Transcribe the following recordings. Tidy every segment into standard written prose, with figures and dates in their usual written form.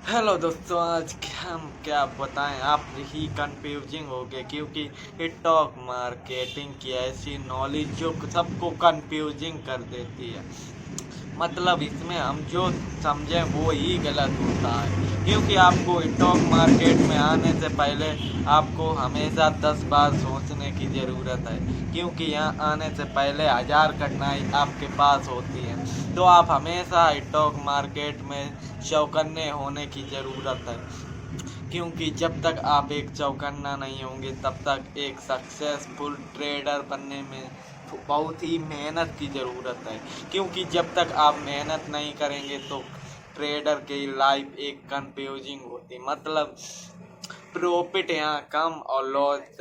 Hello दोस्तों, आज हम क्या बताएं, आप ही कंफ्यूजिंग हो गए क्योंकि स्टॉक मार्केटिंग की ऐसी नॉलेज जो सबको कंफ्यूजिंग कर देती है। मतलब इसमें हम जो समझें वो ही गलत होता है, क्योंकि आपको स्टॉक मार्केट में आने से पहले आपको हमेशा 10 बार सोचने की ज़रूरत है, क्योंकि यहाँ आने से पहले 1000 कठिनाई आपके पास होती है। तो आप हमेशा स्टॉक मार्केट में चौकन्ने होने की ज़रूरत है, क्योंकि जब तक आप एक चौकन्ना नहीं होंगे तब तक एक सक्सेसफुल ट्रेडर बनने में बहुत ही मेहनत की ज़रूरत है। क्योंकि जब तक आप मेहनत नहीं करेंगे तो ट्रेडर की लाइफ एक कंफ्यूजिंग होती, मतलब प्रॉफिट यहाँ कम और लॉस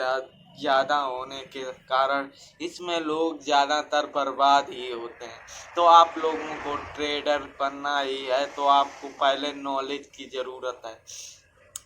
ज़्यादा होने के कारण इसमें लोग ज़्यादातर बर्बाद ही होते हैं। तो आप लोगों को ट्रेडर बनना ही है तो आपको पहले नॉलेज की ज़रूरत है,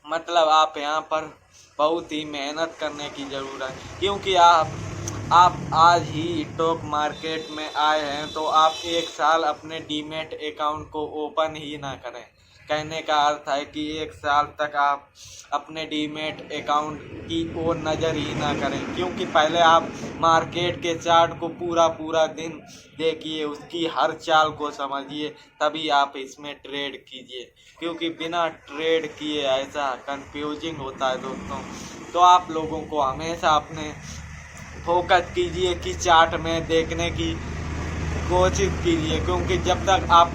मतलब आप यहाँ पर बहुत ही मेहनत करने की ज़रूरत है। क्योंकि आप आज ही स्टॉक मार्केट में आए हैं तो आप एक साल अपने डीमेट अकाउंट को ओपन ही ना करें। कहने का अर्थ है कि एक साल तक आप अपने डीमेट अकाउंट की ओर नज़र ही ना करें, क्योंकि पहले आप मार्केट के चार्ट को पूरा पूरा दिन देखिए, उसकी हर चाल को समझिए, तभी आप इसमें ट्रेड कीजिए। क्योंकि बिना ट्रेड किए ऐसा कंफ्यूजिंग होता है दोस्तों। तो आप लोगों को हमेशा अपने फोकस कीजिए कि चार्ट में देखने की कोशिश कीजिए, क्योंकि जब तक आप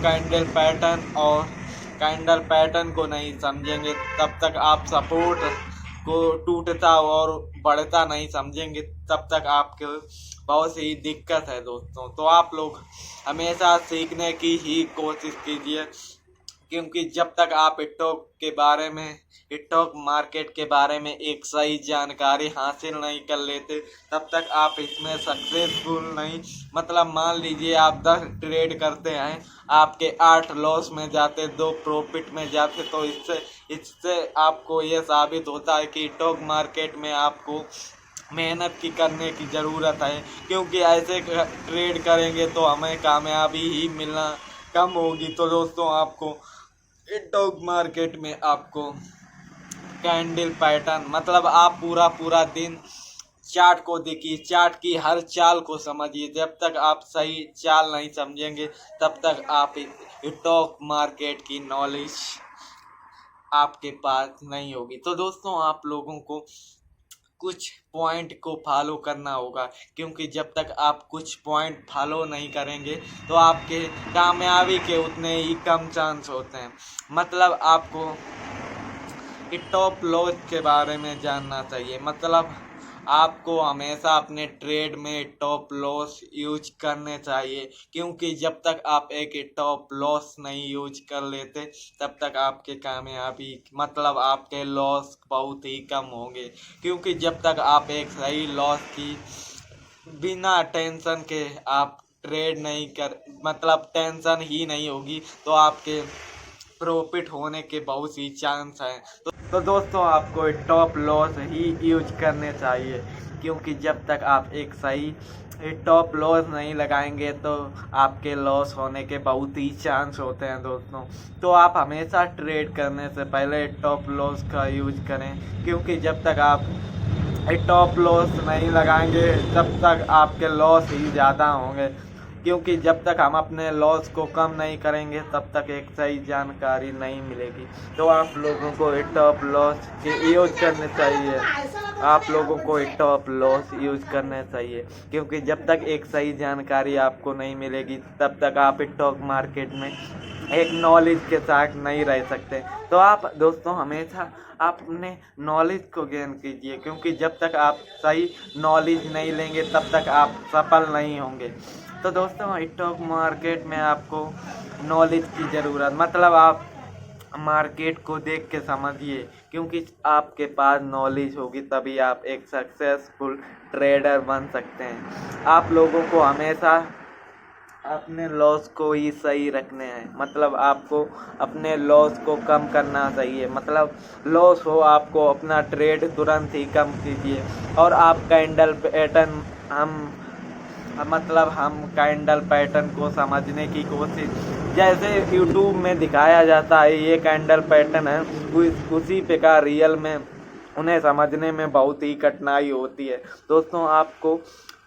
कैंडल पैटर्न को नहीं समझेंगे तब तक आप सपोर्ट को टूटता और बढ़ता नहीं समझेंगे, तब तक आपके बहुत सी दिक्कत है दोस्तों। तो आप लोग हमेशा सीखने की ही कोशिश कीजिए, क्योंकि जब तक आप स्टॉक मार्केट के बारे में एक सही जानकारी हासिल नहीं कर लेते तब तक आप इसमें सक्सेसफुल नहीं, मतलब मान लीजिए आप 10 ट्रेड करते हैं, आपके 8 लॉस में जाते, 2 प्रॉफिट में जाते, तो इससे आपको ये साबित होता है कि स्टॉक मार्केट में आपको मेहनत की करने की ज़रूरत है। क्योंकि ऐसे ट्रेड करेंगे तो हमें कामयाबी ही मिलना कम होगी। तो दोस्तों, आपको स्टॉक मार्केट में आपको कैंडल पैटर्न, मतलब आप पूरा पूरा दिन चार्ट को देखिए, चार्ट की हर चाल को समझिए। जब तक आप सही चाल नहीं समझेंगे तब तक आप स्टॉक मार्केट की नॉलेज आपके पास नहीं होगी। तो दोस्तों, आप लोगों को कुछ पॉइंट को फॉलो करना होगा, क्योंकि जब तक आप कुछ पॉइंट फॉलो नहीं करेंगे तो आपके कामयाबी के उतने ही कम चांस होते हैं। मतलब आपको स्टॉप लॉस के बारे में जानना चाहिए, मतलब आपको हमेशा अपने ट्रेड में स्टॉप लॉस यूज करने चाहिए, क्योंकि जब तक आप एक स्टॉप लॉस नहीं यूज कर लेते तब तक आपके कामयाबी, मतलब आपके लॉस बहुत ही कम होंगे। क्योंकि जब तक आप एक सही लॉस की बिना टेंशन के आप ट्रेड नहीं कर, मतलब टेंशन ही नहीं होगी, तो आपके प्रॉफिट होने के बहुत ही चांस हैं। तो दोस्तों, आपको स्टॉप लॉस ही यूज करने चाहिए, क्योंकि जब तक आप एक सही स्टॉप लॉस नहीं लगाएंगे तो आपके लॉस होने के बहुत ही चांस होते हैं दोस्तों। तो आप हमेशा ट्रेड करने से पहले स्टॉप लॉस का यूज करें, क्योंकि जब तक आप स्टॉप लॉस नहीं लगाएंगे तब तक आपके लॉस ही ज़्यादा होंगे। क्योंकि जब तक हम अपने लॉस को कम नहीं करेंगे तब तक एक सही जानकारी नहीं मिलेगी। तो आप लोगों को स्टॉप लॉस के यूज करने चाहिए, आप लोगों को स्टॉप लॉस यूज करने चाहिए, क्योंकि जब तक एक सही जानकारी आपको नहीं मिलेगी तब तक आप स्टॉक मार्केट में एक नॉलेज के साथ नहीं रह सकते। तो आप दोस्तों हमेशा आप अपने नॉलेज को गेन कीजिए, क्योंकि जब तक आप सही नॉलेज नहीं लेंगे तब तक आप सफल नहीं होंगे। तो दोस्तों, स्टॉक मार्केट में आपको नॉलेज की ज़रूरत, मतलब आप मार्केट को देख के समझिए, क्योंकि आपके पास नॉलेज होगी तभी आप एक सक्सेसफुल ट्रेडर बन सकते हैं। आप लोगों को हमेशा अपने लॉस को ही सही रखने हैं, मतलब आपको अपने लॉस को कम करना चाहिए। मतलब लॉस हो, आपको अपना ट्रेड तुरंत ही कम कीजिए। और आप कैंडल पैटर्न हम कैंडल पैटर्न को समझने की कोशिश जैसे यूट्यूब में दिखाया जाता है ये कैंडल पैटर्न है, उसी प्रकार रियल में उन्हें समझने में बहुत ही कठिनाई होती है। दोस्तों आपको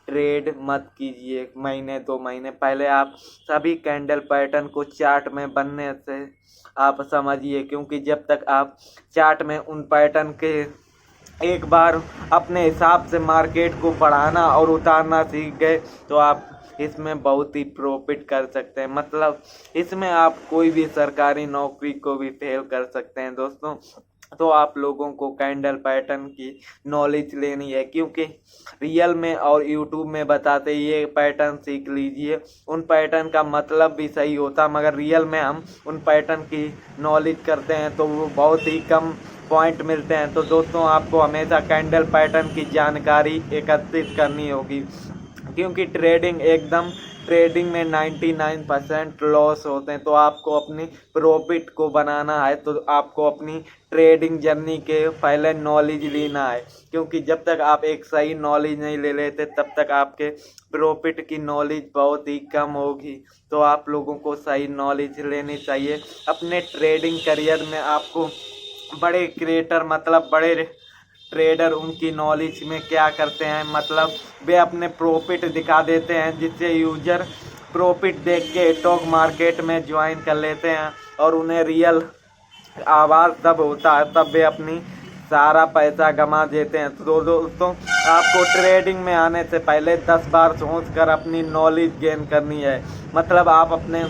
ट्रेड मत कीजिए महीने 2 महीने पहले, आप सभी कैंडल पैटर्न को चार्ट में बनने से आप समझिए, क्योंकि जब तक आप चार्ट में उन पैटर्न के एक बार अपने हिसाब से मार्केट को बढ़ाना और उतारना सीख गए तो आप इसमें बहुत ही प्रॉफिट कर सकते हैं। मतलब इसमें आप कोई भी सरकारी नौकरी को भी फेल कर सकते हैं दोस्तों। तो आप लोगों को कैंडल पैटर्न की नॉलेज लेनी है, क्योंकि रियल में और यूट्यूब में बताते ये पैटर्न सीख लीजिए। उन पैटर्न का मतलब भी सही होता, मगर रियल में हम उन पैटर्न की नॉलेज करते हैं तो वो बहुत ही कम पॉइंट मिलते हैं। तो दोस्तों आपको हमेशा कैंडल पैटर्न की जानकारी एकत्रित करनी होगी, क्योंकि ट्रेडिंग में 99% लॉस होते हैं। तो आपको अपनी प्रॉफिट को बनाना है तो आपको अपनी ट्रेडिंग जर्नी के पहले नॉलेज लेना है, क्योंकि जब तक आप एक सही नॉलेज नहीं ले लेते तब तक आपके प्रॉफिट की नॉलेज बहुत ही कम होगी। तो आप लोगों को सही नॉलेज लेनी चाहिए अपने ट्रेडिंग करियर में। आपको बड़े क्रिएटर मतलब बड़े ट्रेडर उनकी नॉलेज में क्या करते हैं, मतलब वे अपने प्रॉफिट दिखा देते हैं, जिससे यूजर प्रॉफिट देख के स्टॉक मार्केट में ज्वाइन कर लेते हैं और उन्हें रियल आवाज़ तब होता है तब वे अपनी सारा पैसा गंवा देते हैं। तो दोस्तों आपको ट्रेडिंग में आने से पहले 10 बार सोच कर अपनी नॉलेज गेन करनी है। मतलब आप अपने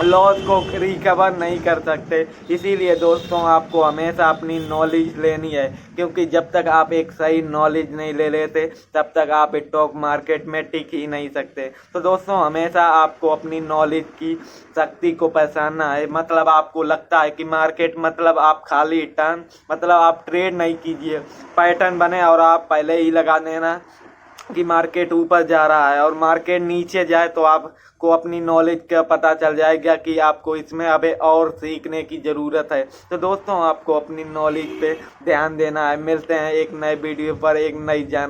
लॉस को रिकवर नहीं कर सकते, इसीलिए दोस्तों आपको हमेशा अपनी नॉलेज लेनी है, क्योंकि जब तक आप एक सही नॉलेज नहीं ले लेते तब तक आप स्टॉक मार्केट में टिक ही नहीं सकते। तो दोस्तों हमेशा आपको अपनी नॉलेज की शक्ति को पहचानना है। मतलब आपको लगता है कि मार्केट मतलब आप खाली टर्न मतलब आप ट्रेड नहीं कीजिए, पैटर्न बने और आप पहले ही लगा देना कि मार्केट ऊपर जा रहा है और मार्केट नीचे जाए तो आपको अपनी नॉलेज का पता चल जाएगा कि आपको इसमें अबे और सीखने की ज़रूरत है। तो दोस्तों आपको अपनी नॉलेज पे ध्यान देना है। मिलते हैं एक नए वीडियो पर एक नई जानकारी।